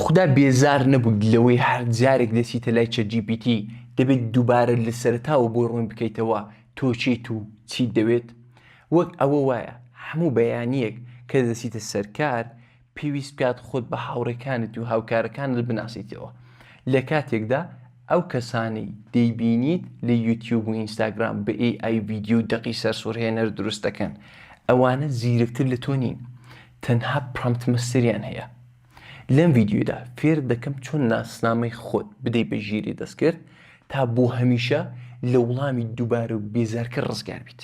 خدا بێزار نەبوو لەوەی هەر جارێک دەچیتە لای ChatGPT دەبێت دووبارە لە سەرەتاوە بۆ ڕوون بکەیتەوە تۆ چیت و چیت دەوێت. وەک ئەوە وایە هەموو بەیانیەک کە دەچیتە سەرکار پێویست بکات خۆت بە هاوڕێکانت و هاوکارەکانت بناسیتەوە. لە کاتێکدا ئەو کەسانی دەیبینیت لە یوتیوب و ئینستاگرام بە AI ڤیدیۆ دەقی سەرسوڕهێنەر دروست دەکەن، ئەوانە زیرەکتر لە تۆ نین، تەنها پرامپت مەستەریان هەیە. لەم ڤیدیۆدا فێر دەکەم چۆن ناسنامەی خۆت بدەیت بە ژیری دەستکرد تا بۆ هەمیشە لە وڵامی دووبارە و بێزارکە ڕزگار بیت.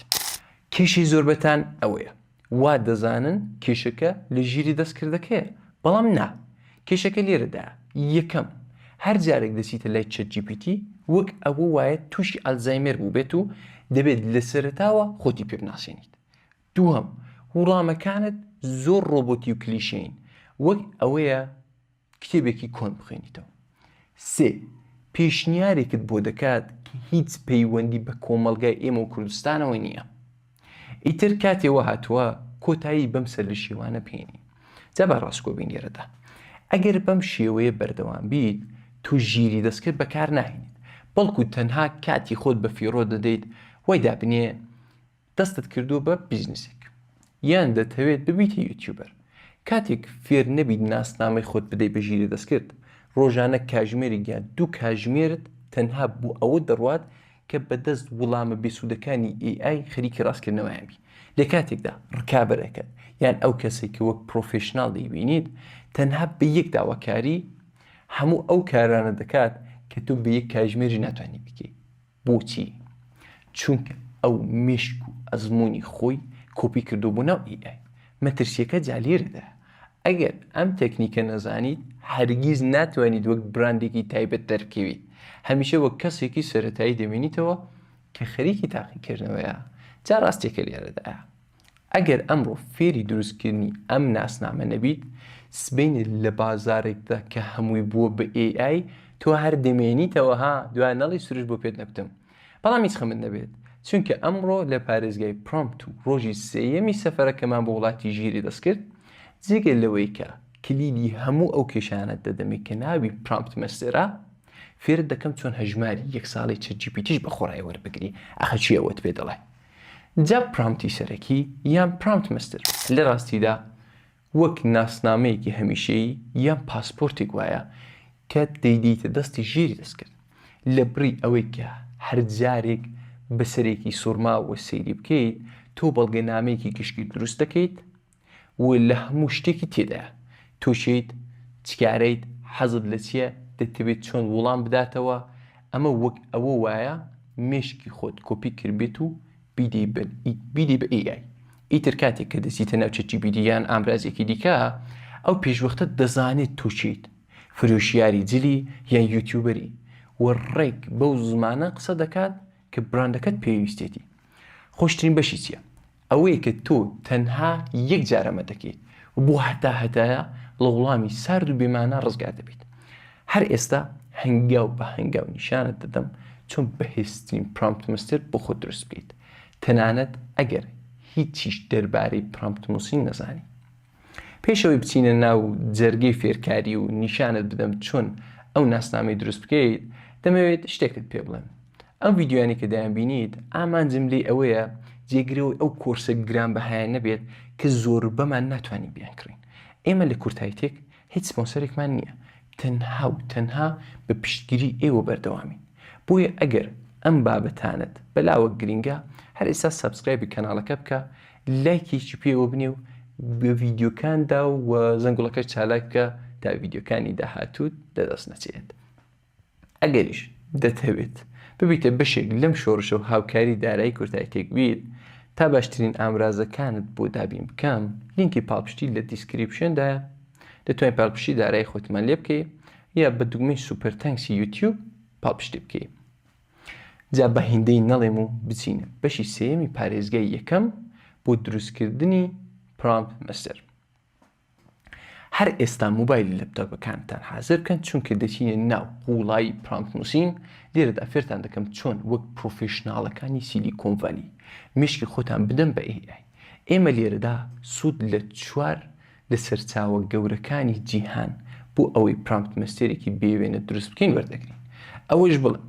کێشەی زۆربەتان ئەوەیە وا دەزانن کێشەکە لە ژیری دەستکردەکەیە، بەڵام نا، کێشەکە لێرەدا. یەکەم، هەر جارێک دەچیتە لای ChatGPT وەک ئەوە وایە تووشی ئەلزایمەر بوو بێت و دەبێت لە سەرەتاوە خۆتی پێ بناسیێنیت. دووەم، وڵامەکانت زۆر ڕۆبۆتی و کلیشەین، وەک ئەوەیە کتێبێکی کۆن بخوێنیتەوە. سێ، پێشنیارێکت بۆ دەکات کە هیچ پەیوەندی بە کۆمەڵگای ئێمە و کوردستانەوە نییە. ئیتر کاتێوە هاتووە کۆتایی بەم سەر لە شێوانە پێێنی. جا بە ڕاستکۆبین لێرەدا ئەگەر بەم شێوەیە بەردەوام بیت تو ژیری دەستکرد بەکار ناهێنیت، بەڵکو تەنها کاتی خۆت بە فیڕۆ دەدەیت وای دابنێ دەستت کردووە بە بیزنسێک، یان دەتەوێت ببیتە یوتیوبەر. کاتێک فێر نەبیت ناسنامەی خۆت بدەیت بە ژیری دەستکرد، ڕۆژانە کاژمێری گیان دوو کاژمێرت تەنها بۆ ئەوە دەڕوات کە بەدەست وڵامە بێسوودەکانی AI خەریکی ڕاستکردنەوەیان بی. لە کاتێکدا ڕکابەرەکەت یان ئەو کەسێک کە وەک پرۆفێشناڵ دەیبینیت تەنها بە یەک داواکاری هەموو ئەو کارانە دەکات کە تۆ بە یەک کاژمێری ناتوانانی بکەیت. بۆچی؟ چونکە ئەو مێشک و ئەزمموی خۆی کۆپی کردو بوو ناو AI. مەترسیەکە جا لێرەدا. ئەگەر ئەم تەکنیکە نەزانیت هەرگیز ناتوانیت وەک براندێکی تایبەت دەرکەویت. هەمیشە وەک کەسێکی سەرەتایی دەبینیتەوە کە خەریکی تاقیکردنەوەیە. جا ڕاستێکە لێرەدایە. ئەگەر ئەمڕۆ فێری دروستکردنی ئەم ناسنامە نەبیت، سبەینت لە بازارێکدا کە هەمووی بووە بە AI تۆ هەر دەمێنیتەوە ها دوای نەڵی سروش بۆ پێت نەکوتم. بەڵام هیچ خەمت نەبێت، چونکە ئەمڕۆ لە پارێزگای پرۆمپت و ڕۆژی سێیەمی سەفەرەکەمان بۆ وڵاتی ژیری دەستکرد، جێگە لەوەی کە کلیدی هەموو ئەو کێشانە دەدەمێت کە ناوی پرامپت مەستەرە، فێر دەکەم چۆن هەژماری یەک ساڵی ChatGPTش بە خۆڕای وەربگری. ئەخە چی ئەوەت پێ دەڵێ؟ جا پرامپتی سەرەکی یان پرامپت مەستەر لە ڕاستیدا وەک ناسنامەیەکی هەمیشەیی یان پاسپۆرتێک وایە کە دەیدیتە دەستی ژیری دەستکرد، لە بڕی ئەوەی کە هەر جارێک بەسەرێکی سوورما وە سەیری بکەیت تۆ بەڵگەنامەیەکی گشتی دروست دەکەیت و لە هەموو شتێکی تێدایە تۆشیت چکارەیت حەزت لە چیە دەتەوێت چۆن وڵام بداتەوە. ئەمە وەک ئەوە وایە مێشکی خۆت کۆپی کردبێت و بیدی بە AI. ئیتر کاتێک کە دەچیتە ناو ChatGPT یان ئامرازێکی دیکە ئەو پێشوەختە دەزانێت تووچیت فرۆشیاری جلی یان یوتیوبەری و ڕێک بەو زمانە قسە دەکات کە براندەکەت پێویستێتی. خۆشترین بەشی چییە؟ ئەوەیە کە تۆ تەنها یەک جارەمە دەکەیت و بۆ هەتایە لە وڵامی سارد و بێمانە ڕزگار دەبیت. هەر ئێستا هەنگاو بە هەنگاو نیشانت دەدەم چۆن بەهێزترین پرامپت مەستەر بۆ خۆت دروست بکەیت، تەنانەت ئەگەر هیچیش دەربارەی پرامپت نووسین نەزانی. پێشەوەی بچینە ناو جەرگەی فێرکاری و نیشانت بدەم چۆن ئەو ناسنامەی دروست بکەیت، دەمەوێت شتێکت پێ بڵێم. ئەم ڤیدیۆیانی کە دایان بینیت ئامانجم لێ ئەوەیە جێگرەوەی ئەو کۆرسە گران بەهایە نەبێت کە زۆر بەمان ناتوانین بیان کڕین. ئێمە لە کورتاییتێک هیچ سپۆنسەرێکمان نییە، تەنها بە پشتگیری ئێوە بەردەوامین. بۆیە ئەگەر ئەم بابەتانت بەلاوە گرینگە هەر ئێستا سابسکرایبی کەناڵەکە بکە، لایکێکی پێوە بنێ و بە ڤیدیۆکاندا و زەنگوڵەکە چالاک بکە تا ڤیدیۆکانی داهاتووت دەدەست نەچێت. ئەگەریش دەتەوێت ببیتە بەشێک لەم شۆڕشە و هاوکاری دارایی کورتاییتێک بیت تا باشترین ئامرازەکانت بۆ دابین بکەم، لینکی پاڵپشتی لە دیسکریپشندایە، دەتوانین پاڵپشتی دارایی خۆتمان لێ بکەیت یا بە دوگمەی سوپەر تانکسی یوتیوب پاڵپشتی بکەیت. جا بە هیندەی نەڵێم و بچینە بەشی سێیەمی پارێزگای یەکەم بۆ دروستکردنی پرامپت مەستەر. هەر ئێستا موبایل لەپتۆپەکانتان حازر بکەن چونکە دەچینە ناو قوڵایی پرامپت نووسین. لێرەدا فێرتان دەکەم چۆن وەک پرۆفێشناڵەکانی سیلیکۆن ڤالی مشکی خۆتان بدەن بە AI. ئێمە لێرەدا سوود لە 4 لە سەرچاوە گەورەکانی جیهان بۆ ئەوەی پرامپت مەستێرێکی بێوێنە دروست بکەین وەردەگرین. ئەوەش بڵێ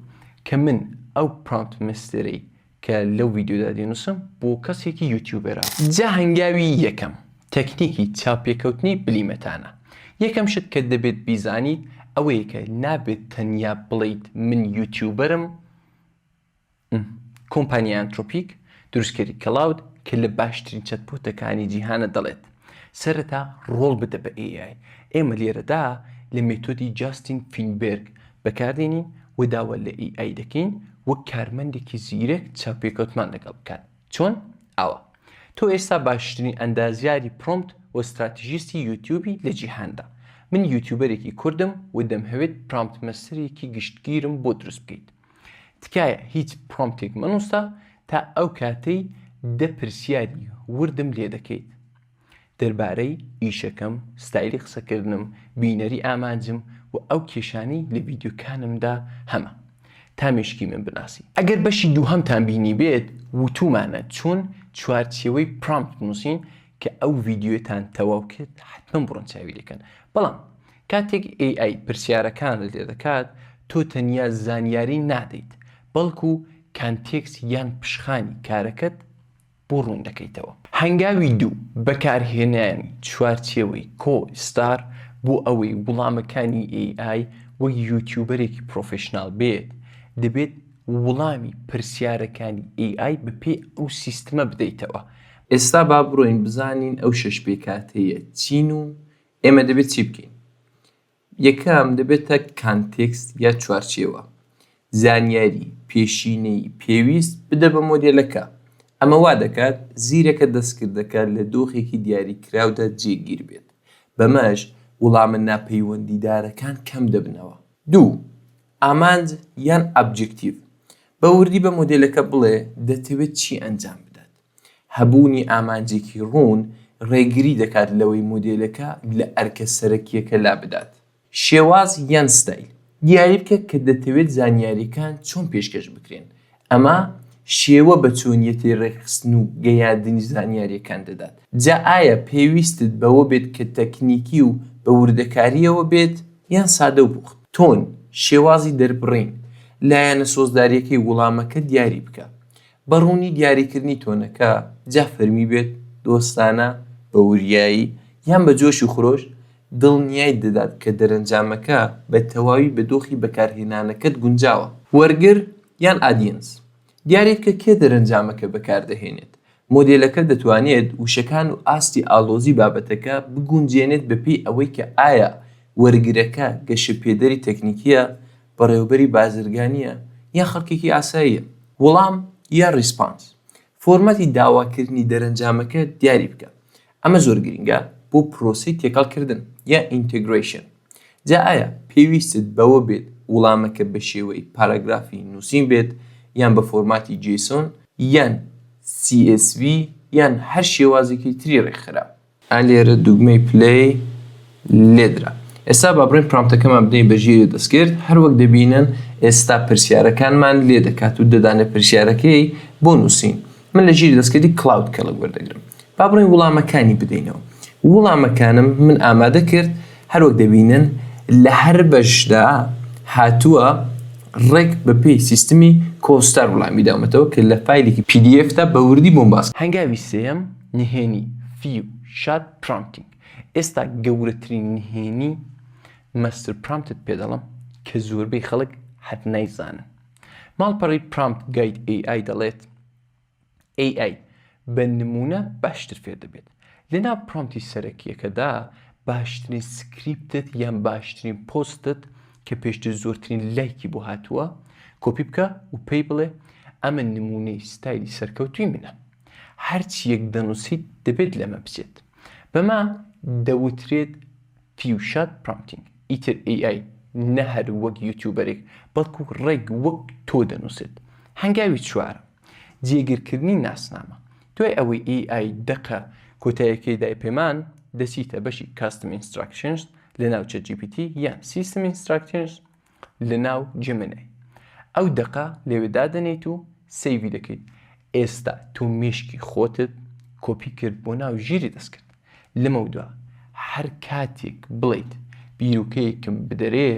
کە من ئەو پرامپت مەستێرەی کە لەو ڤیدیۆدا دێنووسم بۆ کەسێکی یوتیوبەرە. جا هەنگاوی یەکەم تەکنیکی چاوپێکەوتنی بلیمەتانە. یەکەم شت کە دەبێت بیزانیت ئەوەیە کە نابێت تەنیا بڵیت من یوتیوبەرم. کۆمپانیای ئەنترۆپیک دروستکەری کلااود کە لە باشترین چەتبۆتەکانی جیهانە دەڵێت سەرەتا ڕۆڵ بدە بە AI. ئێمە لێرەدا لە مێتۆدی جاستین فینبێرگ بەکاردێنین و داوا لە AI دەکەین وەک کارمەندێکی زیرەک چاوپێکەوتمان لەگەڵ بکات. چۆن؟ ئەوە تۆ ئێستا باشترین ئەندازیاری پرۆمپت و استراتیژیستی یوتیوبی لە جیهاندا. من یوتیوبەرێکی کوردم و دەمهەوێت پرامپت مەستەرێکی گشتگیرم بۆ دروست بکەیت. تکایە هیچ پرۆمپتێک منووسە تا ئەو کاتەی پرسیاری وردم لێ دەکەیت دەربارەی ئیشەکەم، ستایلی قسەکردنم، بینەری ئامانجم و ئەو کێشانەی لە ڤیدیۆکانمدا هەمە تا مێشکی من بناسی. ئەگەر بەشی دووهەمتان بینی بێت وتومانە چۆن چوارچێوەی پرامپت بنووسین کە ئەو ڤیدیۆتان تەواو کرد حتمەن بڕۆن چاوی لەکەن. بەڵام کاتێک AI پرسیارەکان لێ دەکات تۆ تەنیا زانیاری نادەیت بەڵکو کانتێکس یان پشخانی کارەکەت بۆ ڕوون دەکەیتەوە. هەنگاوی دوو بەکارهێنانی چوارچێوەی کۆ-ستار بۆ ئەوەی وڵامەکانی AI وەک یوتیوبەرێکی پرۆفێشناڵ بێت دەبێت وڵامی پرسیارەکانی AI بەپێ ئەو سیستەمە بدەیتەوە. ئێستا با بڕۆین بزانین ئەو شەش پێکاتەیە چین و ئێمە دەبێت چی بکەین. یەکەم دەبێتە کانتێکست یا چوارچێوە. زانیاری پێشینەی پێویست بدە بە مۆدێلەکە. ئەمە وا دەکات زیرەکە دەستکردەکە لە دۆخێکی دیاریکراودا جێگیر بێت. بەمەش وڵامە ناپەیوەندیدارەکان کەم دەبنەوە. دوو، ئامانج یان ئابجکتیڤ. بە وردی بە مۆدێلەکە بڵێ دەتەوێت چی ئەنجام بدات. هەبوونی ئامانجێکی ڕوون ڕێگری دەکات لەوەی مۆدێلەکە لە ئەرکە سەرەکیەکە لا بدات. شێواز یان ستایل. دیاری بکە کە دەتەوێت زانیاریەکان چۆن پێشکەش بکرێن. ئەمە شێوە بە چۆنیەتی ڕێکخستن و گەیاندنی زانیاریەکان دەدات. جا ئایا پێویستت بەوە بێت کە تەکنیکی و بە وردەکاریەوە بێت یان سادە و بوخت. تۆن شێوازی دەربڕین لایەنە سۆزداریەکەی وڵامەکە دیاری بکە. بەڕوونی دیاریکردنی تۆنەکە جا فەرمی بێت دۆستانە بە وریایی یان بە جۆش و خرۆش دڵنیای دەدات کە دەرەنجامەکە بە تەواوی بە دۆخی بەکارهێنانەکەت گونجاوە. وەرگر یان ئادینس. دیارێت کە کێ دەرەنجامەکە بەکاردەهێنێت. مۆدێلەکە دەتوانێت وشەکان و ئاستی ئالۆزی بابەتەکە بگونجێنێت بەپێی ئەوەی کە ئایا وەرگرەکە گەشەپێدەری تەکنیکیە، بەڕێوەبەری بازرگانیە یان خەڵکێکی ئاساییە. وەڵام یا ریسپانس. فۆرمەتی داواکردنی دەرەنجامەکە دیاری بکە. ئەمە زۆر گرنگە بۆ پرۆسەی تێکەڵکردن یا ئینتگریشن. جا ئایا پێویستت بەوە بێت وڵامەکە بە شێوەی پاراگرافی نووسین بێت یان بە فۆرماتی جیسۆن یان CSV یان هەر شێوازێکی تری ڕێکخراو. ئالێرە دوگمەی پلەی لێدرا. ئێستا با بڕین پرامپتەکەمان بدەین بە ژیری دەستکرد. هەروەک دەبینن ئێستا پرسیارەکانمان لێ دەکات و دەدانە پرسیارەکەی بۆ نووسین. من لە ژیری دەستکردی کلااود کەڵک وەردەگرم. با بڕین وڵامەکانی بدەینەوە. وڵامەکانم من ئامادە کرد. هەروەک دەبینن لە هەر بەشدا هاتووە ڕێک بەپێی سیستمی کۆستار وڵامی داومەتەوە کە لە فایلێکی PDF تا بە وردی بۆم باس. هەنگاوی سێەم نهێنی فیو شات پرامپتینگ. ئێستا گەورەترین نهێنی مەستر پرامپتت پێ دەڵم کە زۆربەی خەڵک حەت نایزانن. ماڵپەڕی پرامپت گاید AI دەڵێت AI بە نمونە باشتر فێر دەبێت. لەناو پرامپتی سەرەکیەکەدا باشترین سکریپتت یان باشترین پۆستت کە پێشتر زۆرترین لایکی بۆ هاتووە کۆپی بکە و پێی بڵێ ئەمە نمونەی ستایلی سەرکەوتوی منە. هەرچی یەک دەنووسیت دەبێت لەمە بچێت. بەمە دەوترێت فیوشات پرامپتینگ. ئیتر AI نە هەر وەک یوتیوبەرێک بەڵکو ڕێک وەک تۆ دەنووسێت. هەنگاوی چوارە جێگیرکردنی ناسنامە. دوای ئەوەی AI دەقە کۆتاییەکەی دای پێمان دەچیتە بەشی کاستم ئینستراکشنز لە ناو ChatGPT یان سیستم ئینستراکشنز لە ناو جیمینای. ئەو دەقە لێوێدا دەنێت و سەیڤی دەکەیت. ئێستا تۆ مێشکی خۆتت کۆپی کرد بۆ ناو ژیری دەستکرد. لەمە دووە هەر کاتێک بڵیت بیرۆکەیەکم بدەرێ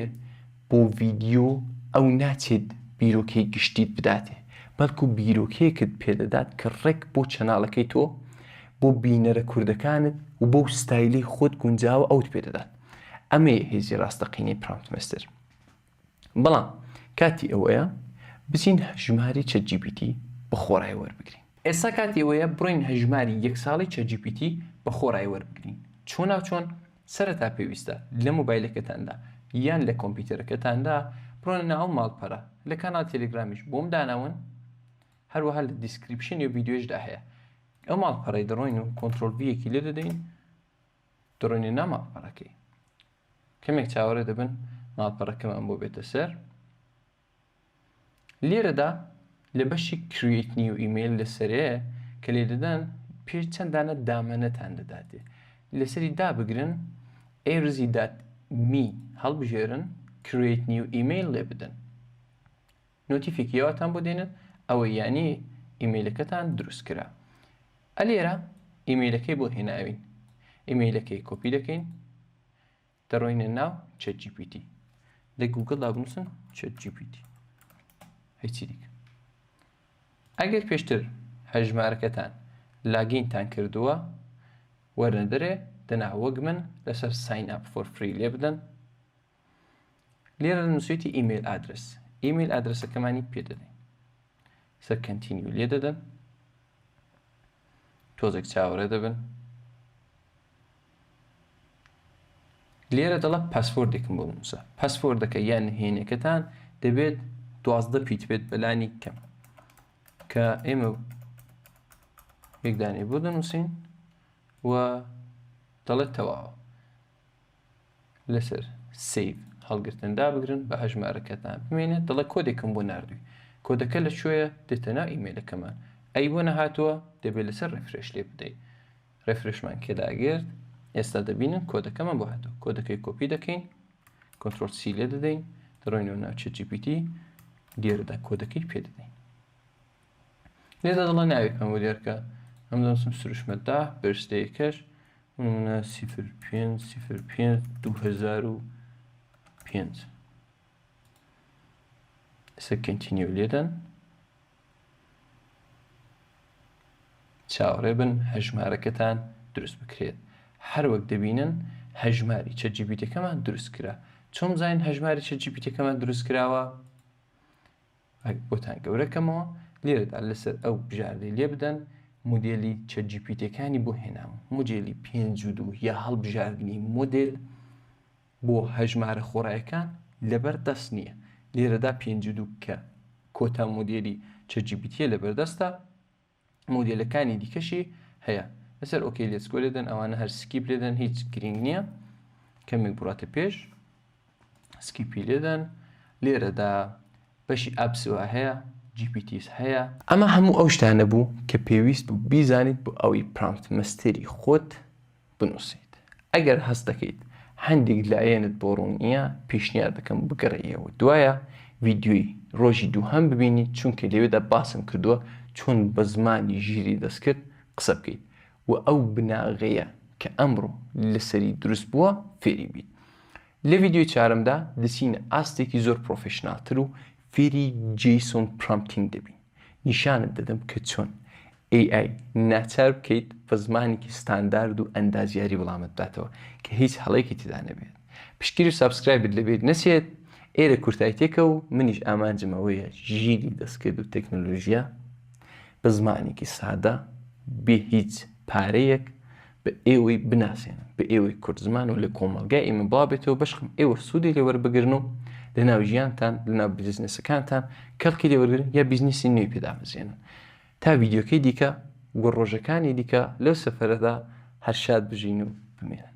بۆ ڤیدیۆ ئەو ناچێت بیرۆکەی گشتیت بداتێ، بەڵکو بیرۆکەیەکت پێدەدات کە ڕێک بۆ چەناڵەکەی تۆ بۆ بینەرە کوردەکانت و بۆ ستایلی خۆت گونجاوە ئەوت پێدەدات. ئەمەیە هێزی ڕاستەقینەی پرامپت ماستەر. بەڵام کاتی ئەوەیە بچین هەژماری ChatGPT بە خۆڕای وەربگرین. ئێستا کاتی ئەوەیە بڕۆین هەژماری 1 ساڵی ChatGPT بە خۆڕای وەربگرین. چۆن سەرەتا پێویستە لە مۆبایلەکەتاندا یان لە کۆمپیوتەرەکەتاندا بڕۆنە ناو ماڵپەرە لە کانال تێلگرامیش بۆم داناون، هەروەها لە دیسکریپشن و ڤیدیۆشدا هەیە. ئەو ماڵپەڕەی دەڕۆین و کۆنتڕۆل ڤیەکی لێ دەدەین، دەڕۆینە ناو ماڵپەڕەکەی. کەمێک چاوەڕێ دەبن ماڵپەڕەکەمان بۆ بێتە سەر. لێرەدا لە بەشی کریێت نیو ئیمەیل لەسەرەیە کە لێ دەدەن پێش چەندانە دامەنەتان دەداتێ. لەسەری دابگرن ARZ.me هەڵبژێرن کریێت نیو ئیمەیل لێ بدەن. نۆتیفیکیەوەتان بۆ دێنن ئەوە یانی ئیمەیلەکەتان دروست کرا. ئەلێرە ئیمەیلەکەی بۆ هێناوین. ئیمەیلەکەی کۆپی دەکەین، دەڕۆینە ناو ChatGPT. لە گوگڵدا بنووسن ChatGPT. هیچی دیکە. ئەگەر پێشتر هەژمارەکەتان لاگینتان کردووە وەرنە دەرێ دەنا وەک من لەسەر sign up for free لێ بدەن. لێرە نووسیتی ئیمەیل ئادرس. ئیمەیل ئادرسەکەمانی پێ دەدەین. سەر کەنتینیو لێ دەدەن. تۆزێک چاوەڕێ دەبن. لێرە دەڵە پاسپۆرتێکم بۆ بنووسە. پاسپۆرتەکە یان نهێنیەکەتان دەبێت 12 پیت بێت بەلانی کەم کە ئێمە یەکدانەی بۆ دەنووسین و دەڵێت تەواوە. لەسەر سیڤ هەڵگرتن دابگرن بە هەژمارەکەتان بمێنێت دەڵێ کۆدێکم بۆ ناردووی. کۆدەکە لەکوێیە دێتە ناو ئیمەیلەکەمان. ئەی بۆ نەهاتووە دەبێت لەسەر ڕێفرێش لێ بدەیت. ڕێفرێشمان کێداگرت ئێستا دەبینن کۆدەکەمان بۆ هاتووە. کۆدەکەی کۆپی دەکەین، کۆنتڕۆل C لێ دەدەین، دەڕۆینەوە ناو ChatGPT، لێرەدا کۆدەکەی پێ دەدەین. لێرە دەڵێ ناوێکم بۆ لێرکە ئەم دەنووسم سروشمەدا بەرزتەیەکەش 05/05/2005. ئێستا کەنتینیو لێدەن. چاوەڕێ بن هەژمارەکەتان دروست بکرێت. هەر وەک دەبینن هەژماری ChatGPTەکەمان دروست کرا. چۆن بزانین هەژماری ChatGPTەکەمان دروست کراوە؟ بۆتان گەورەکەمەوە لێرەدا لەسەر ئەو بژاردەی لێ بدەن مودێلی ChatGPTەکانی بۆ هێناوە. مودێلی 5.2 یا هەڵبژاردننی مودێل بۆ هەژمارە خۆڕایەکان لەبەردەست نییە. لێرەدا 5.2 کە کۆتا مودێلی ChatGPT لەبەردەستە. مودێلەکانی دیکەشی هەیە. لەسەر ئۆکەی لێسکۆ لێدەن، ئەوانە هەر سکیپ لێدەن، هیچ گرنگ نییە. کەمێک بڕاتە پێش سکیپی لێدەن. لێرەدا بەشی ئاپسوە هەیە، GPTs هەیە. ئەمە هەموو ئەو شتانە بوو کە پێویست بوو بیزانیت بۆ ئەوەی پرامپت ماستەری خۆت بنووسیت. ئەگەر هەست دەکەیت هەندێک لایەنت بۆ ڕوون نییە، پیشنیار دەکەم بگەڕێیەوە دوایە ڤیدیۆی ڕۆژی دووهەم ببینیت، چونکە لەوێدا باسم کردووە چۆن بە زمانی ژیری دەستکرد قسە بکەیت و ئەو بناغەیە کە ئەمڕۆ لەسەری دروست بووە فێری بیت. لە ڤیدیۆی چارەمدا دەچینە ئاستێکی زۆر پرۆفێشناڵتر و فێری جیسۆن پرامپتینگ دەبین. نیشانت دەدەم کە چۆن AI ناچار بکەیت بە زمانێکی ستاندارد و ئەندازیاری وەڵامت بداتەوە کە هیچ هەڵەیەکی تێدا نەبێت. پشتگیری و سابسکرایبت لەبێت نەچێت. ئێرە کورتاییتێکە و منیش ئامانجمەوەیە ژیری دەستکرد و تەکنۆلۆژیا بە زمانێکی سادە بێ هیچ پارەیەک بە ئێوەی بناسێنن، بە ئێوەی کورد زمان و لە کۆمەڵگای ئێمە بڵاوبێتەوە بەشخم ئێوە سوودی لێوەربگرن و لە ناو ژیانتان لە ناو بیزنسەکانتان کەڵکی لێوەرگرن یا بیزنسی نوێی پێدامەزێنن. تا ڤیدیۆکەی دیکە و ڕۆژەکانی دیکە لەو سەفەرەدا هەر شاد بژین و بمێنن.